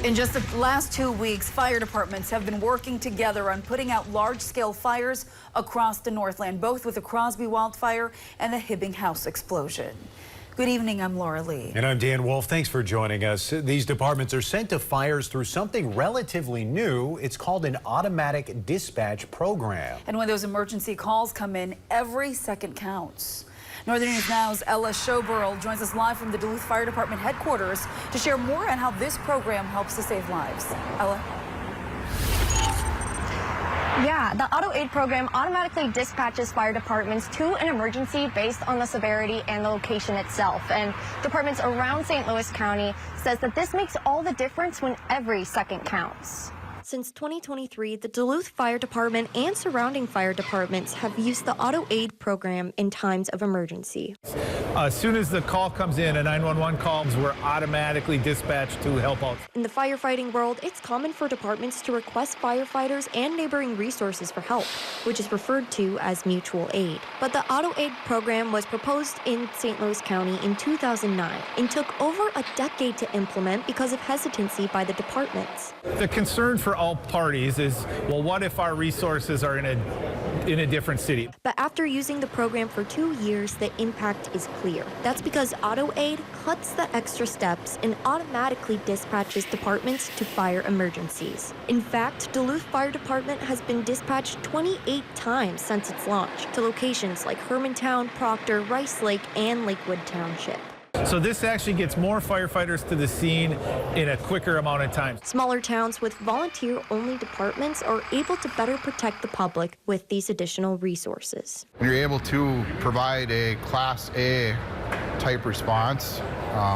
In just the last 2 weeks, fire departments have been working together on putting out large-scale fires across the Northland, both with the Crosby wildfire and the Hibbing House explosion. Good evening, I'm Laura Lee. And I'm Dan Wolf. Thanks for joining us. These departments are sent to fires through something relatively new. It's called an automatic dispatch program. And when those emergency calls come in, every second counts. Northern News Now's Ella Showborough joins us live from the Duluth Fire Department headquarters to share more on how this program helps to save lives. Ella? Yeah, the Auto Aid program automatically dispatches fire departments to an emergency based on the severity and the location itself. And departments around St. Louis County says that this makes all the difference when every second counts. Since 2023, the Duluth Fire Department and surrounding fire departments have used the Auto Aid program in times of emergency. As soon as the call comes in, a 911 call, we're automatically dispatched to help out. In the firefighting world, it's common for departments to request firefighters and neighboring resources for help, which is referred to as mutual aid. But the Auto Aid program was proposed in St. Louis County in 2009 and took over a decade to implement because of hesitancy by the departments. The concern for all parties is, well, what if our resources are in a different city? But after using the program for 2 years, the impact is clear. That's because Auto Aid cuts the extra steps and automatically dispatches departments to fire emergencies. In fact, Duluth Fire Department has been dispatched 28 times since its launch to locations like Hermantown, Proctor, Rice Lake, and Lakewood Township. So this actually gets more firefighters to the scene in a quicker amount of time. Smaller towns with volunteer-only departments are able to better protect the public with these additional resources. You're able to provide a Class A type response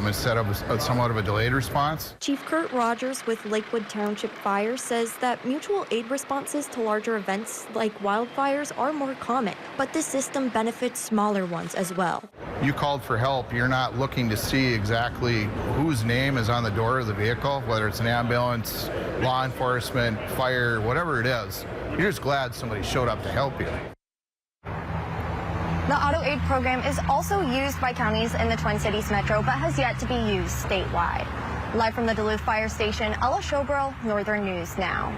instead of somewhat of a delayed response. Chief Kurt Rogers with Lakewood Township Fire says that mutual aid responses to larger events like wildfires are more common, but this system benefits smaller ones as well. You called for help. You're not looking to see exactly whose name is on the door of the vehicle, whether it's an ambulance, law enforcement, fire, whatever it is. You're just glad somebody showed up to help you. The Auto Aid program is also used by counties in the Twin Cities Metro, but has yet to be used statewide. Live from the Duluth Fire Station, Ella Showborough, Northern News Now.